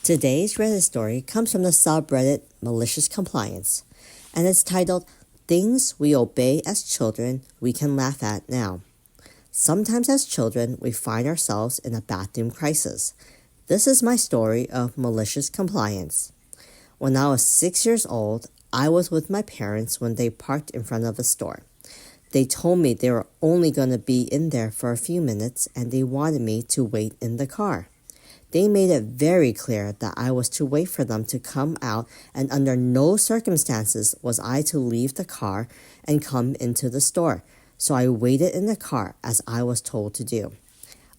Today's Reddit story comes from the subreddit MaliciousCompliance, and it's titled, Things We Obey as Children We Can Laugh At Now. Sometimes as children, we find ourselves in a bathroom crisis. This is my story of malicious compliance. When I was 6 years old, I was with my parents when they parked in front of a store. They told me they were only going to be in there for a few minutes and they wanted me to wait in the car. They made it very clear that I was to wait for them to come out, and under no circumstances was I to leave the car and come into the store. So I waited in the car as I was told to do.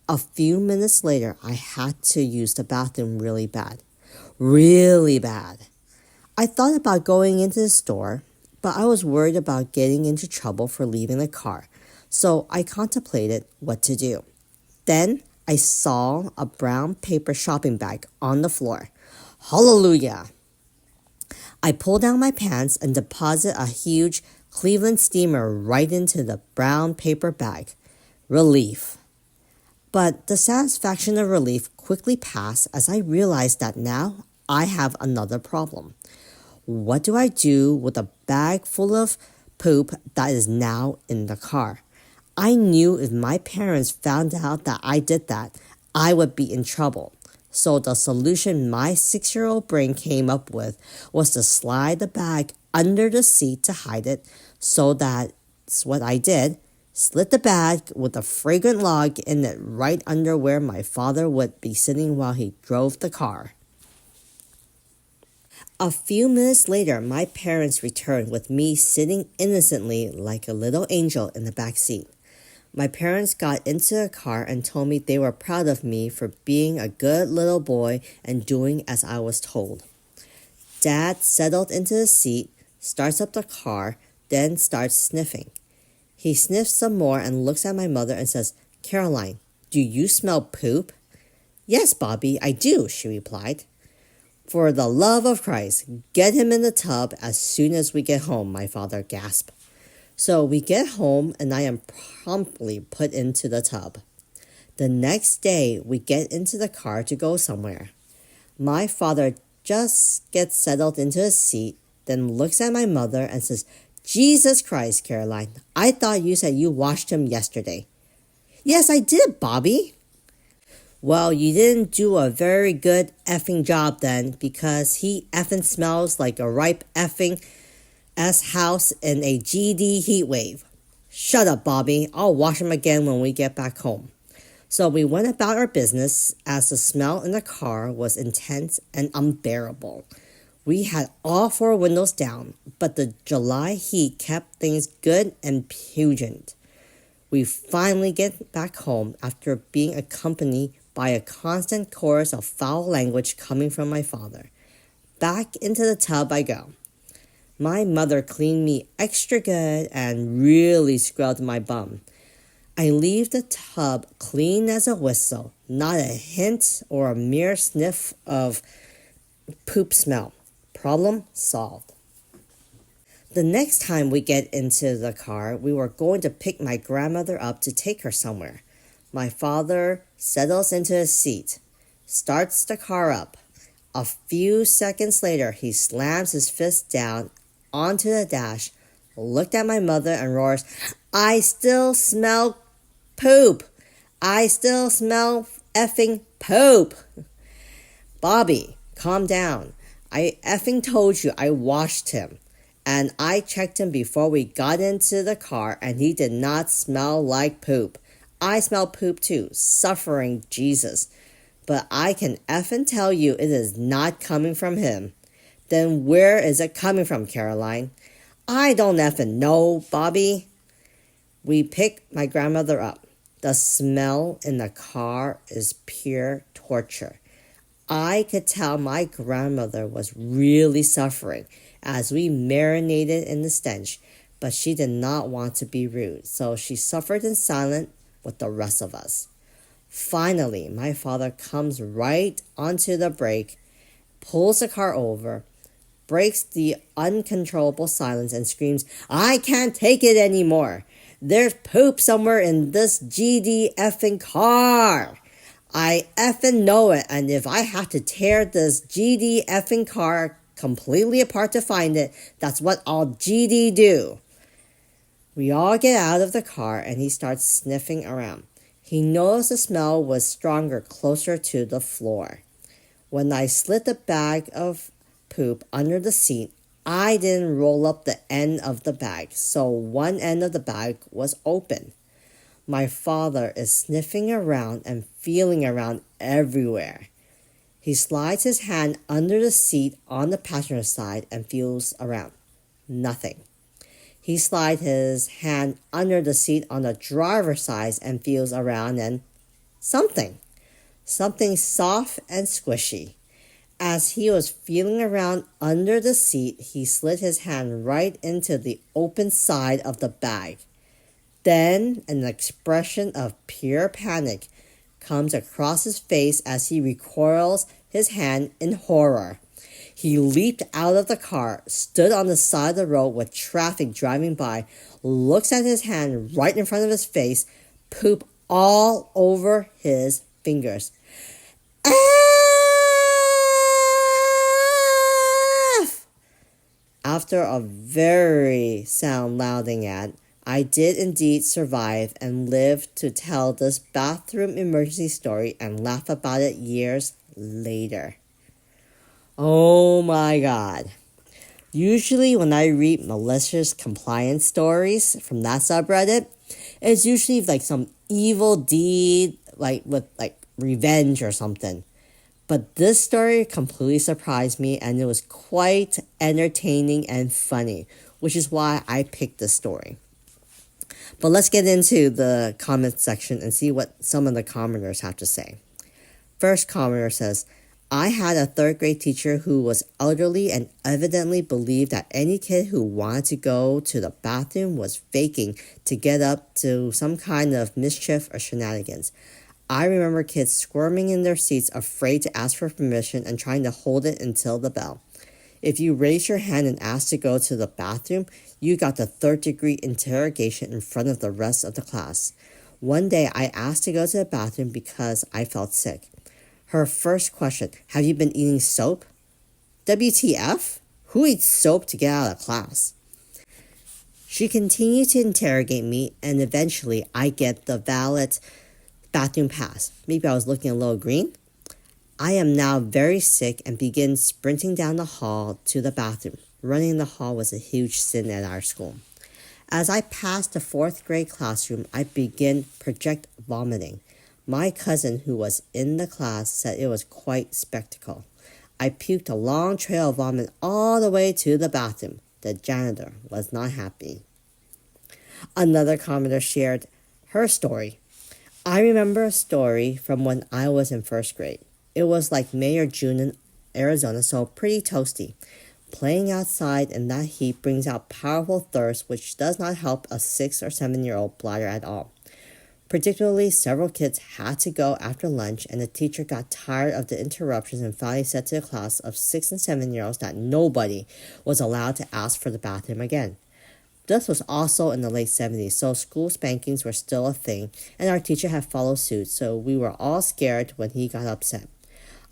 A few minutes later, I had to use the bathroom really bad. Really bad. I thought about going into the store, but I was worried about getting into trouble for leaving the car. So I contemplated what to do. Then I saw a brown paper shopping bag on the floor. Hallelujah! I pulled down my pants and deposited a huge Cleveland steamer right into the brown paper bag. Relief. But the satisfaction of relief quickly passed as I realized that now I have another problem. What do I do with a bag full of poop that is now in the car? I knew if my parents found out that I did that, I would be in trouble. So the solution my 6-year-old brain came up with was to slide the bag under the seat to hide it. So that's what I did. Slid the bag with a fragrant log in it right under where my father would be sitting while he drove the car. A few minutes later, my parents returned with me sitting innocently like a little angel in the back seat. My parents got into the car and told me they were proud of me for being a good little boy and doing as I was told. Dad settled into the seat, starts up the car, then starts sniffing. He sniffs some more and looks at my mother and says, "Caroline, do you smell poop?" "Yes, Bobby, I do," she replied. "For the love of Christ, get him in the tub as soon as we get home," my father gasped. So we get home and I am promptly put into the tub. The next day, we get into the car to go somewhere. My father just gets settled into his seat, then looks at my mother and says, "Jesus Christ, Caroline, I thought you said you washed him yesterday." "Yes, I did, Bobby." "Well, you didn't do a very good effing job then, because he effing smells like a ripe effing house in a GD heat wave." "Shut up, Bobby. I'll wash him again when we get back home." So we went about our business as the smell in the car was intense and unbearable. We had all 4 windows down, but the July heat kept things good and pungent. We finally get back home after being accompanied by a constant chorus of foul language coming from my father. Back into the tub I go. My mother cleaned me extra good and really scrubbed my bum. I leave the tub clean as a whistle, not a hint or a mere sniff of poop smell. Problem solved. The next time we get into the car, we were going to pick my grandmother up to take her somewhere. My father settles into his seat, starts the car up. A few seconds later, he slams his fist down onto the dash, looked at my mother and roars, "I still smell poop. I still smell effing poop." "Bobby, calm down. I effing told you I washed him. And I checked him before we got into the car and he did not smell like poop. I smell poop too, suffering Jesus. But I can effing tell you it is not coming from him." "Then where is it coming from, Caroline?" "I don't effing know, Bobby." We pick my grandmother up. The smell in the car is pure torture. I could tell my grandmother was really suffering as we marinated in the stench, but she did not want to be rude, so she suffered in silence with the rest of us. Finally, my father comes right onto the brake, pulls the car over, breaks the uncontrollable silence and screams, "I can't take it anymore. There's poop somewhere in this GD effing car." I effing know it, and if I have to tear this GD effing car completely apart to find it, that's what I'll GD do. We all get out of the car and he starts sniffing around. He knows the smell was stronger closer to the floor. When I slid the bag of poop under the seat, I didn't roll up the end of the bag, so one end of the bag was open. My father is sniffing around and feeling around everywhere. He slides his hand under the seat on the passenger side and feels around. Nothing. He slides his hand under the seat on the driver's side and feels around and something. Something soft and squishy. As he was feeling around under the seat, he slid his hand right into the open side of the bag. Then an expression of pure panic comes across his face as he recoils his hand in horror. He leaped out of the car, stood on the side of the road with traffic driving by, looks at his hand right in front of his face, poop all over his fingers. F! After a very sound louding at, I did indeed survive and live to tell this bathroom emergency story and laugh about it years later. Oh my God. Usually when I read malicious compliance stories from that subreddit, it's usually like some evil deed, like with like revenge or something. But this story completely surprised me and it was quite entertaining and funny, which is why I picked this story. But let's get into the comment section and see what some of the commenters have to say. First commenter says, I had a third grade teacher who was elderly and evidently believed that any kid who wanted to go to the bathroom was faking to get up to some kind of mischief or shenanigans. I remember kids squirming in their seats, afraid to ask for permission and trying to hold it until the bell. If you raised your hand and asked to go to the bathroom, you got the third-degree interrogation in front of the rest of the class. One day, I asked to go to the bathroom because I felt sick. Her first question, have you been eating soap? WTF? Who eats soap to get out of class? She continued to interrogate me, and eventually I get the valid bathroom pass. Maybe I was looking a little green. I am now very sick and begin sprinting down the hall to the bathroom. Running in the hall was a huge sin at our school. As I passed the fourth grade classroom, I begin project vomiting. My cousin, who was in the class, said it was quite spectacle. I puked a long trail of vomit all the way to the bathroom. The janitor was not happy. Another commenter shared her story. I remember a story from when I was in first grade. It was like May or June in Arizona, so pretty toasty. Playing outside in that heat brings out powerful thirst, which does not help a 6 or 7-year-old bladder at all. Particularly, several kids had to go after lunch, and the teacher got tired of the interruptions and finally said to the class of 6 and 7-year-olds that nobody was allowed to ask for the bathroom again. This was also in the late 70s, so school spankings were still a thing, and our teacher had followed suit, so we were all scared when he got upset.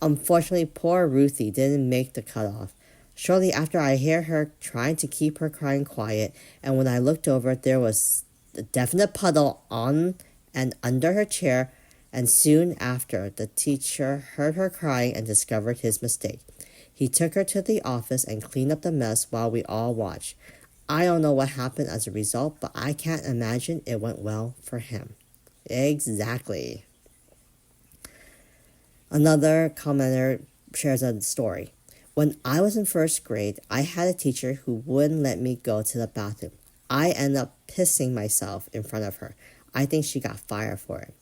Unfortunately, poor Ruthie didn't make the cutoff. Shortly after, I hear her trying to keep her crying quiet, and when I looked over, there was a definite puddle on and under her chair, and soon after, the teacher heard her crying and discovered his mistake. He took her to the office and cleaned up the mess while we all watched. I don't know what happened as a result, but I can't imagine it went well for him. Exactly. Another commenter shares a story. When I was in first grade, I had a teacher who wouldn't let me go to the bathroom. I ended up pissing myself in front of her. I think she got fired for it.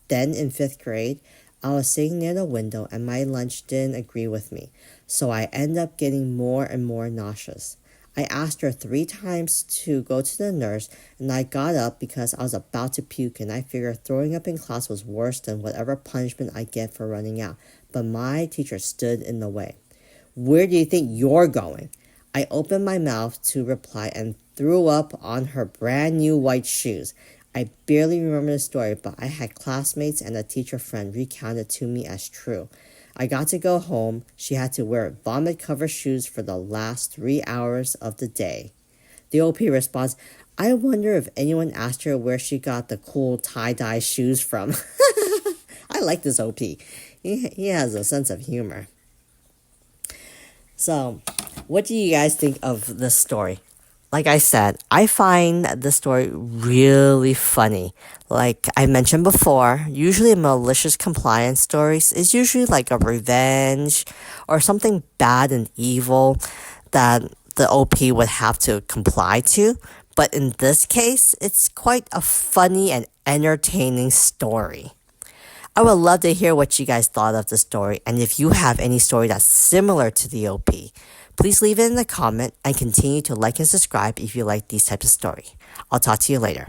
Then in 5th grade, I was sitting near the window and my lunch didn't agree with me, so I ended up getting more and more nauseous. I asked her 3 times to go to the nurse, and I got up because I was about to puke, and I figured throwing up in class was worse than whatever punishment I get for running out. But my teacher stood in the way. Where do you think you're going? I opened my mouth to reply and threw up on her brand new white shoes. I barely remember the story, but I had classmates and a teacher friend recount it to me as true. I got to go home. She had to wear vomit-covered shoes for the last 3 hours of the day. The OP responds, I wonder if anyone asked her where she got the cool tie-dye shoes from. I like this OP. He has a sense of humor. So, what do you guys think of this story? Like I said, I find this story really funny. Like I mentioned before, usually malicious compliance stories is usually like a revenge or something bad and evil that the OP would have to comply to. But in this case, it's quite a funny and entertaining story. I would love to hear what you guys thought of the story, and if you have any story that's similar to the OP, please leave it in the comment and continue to like and subscribe if you like these types of story. I'll talk to you later.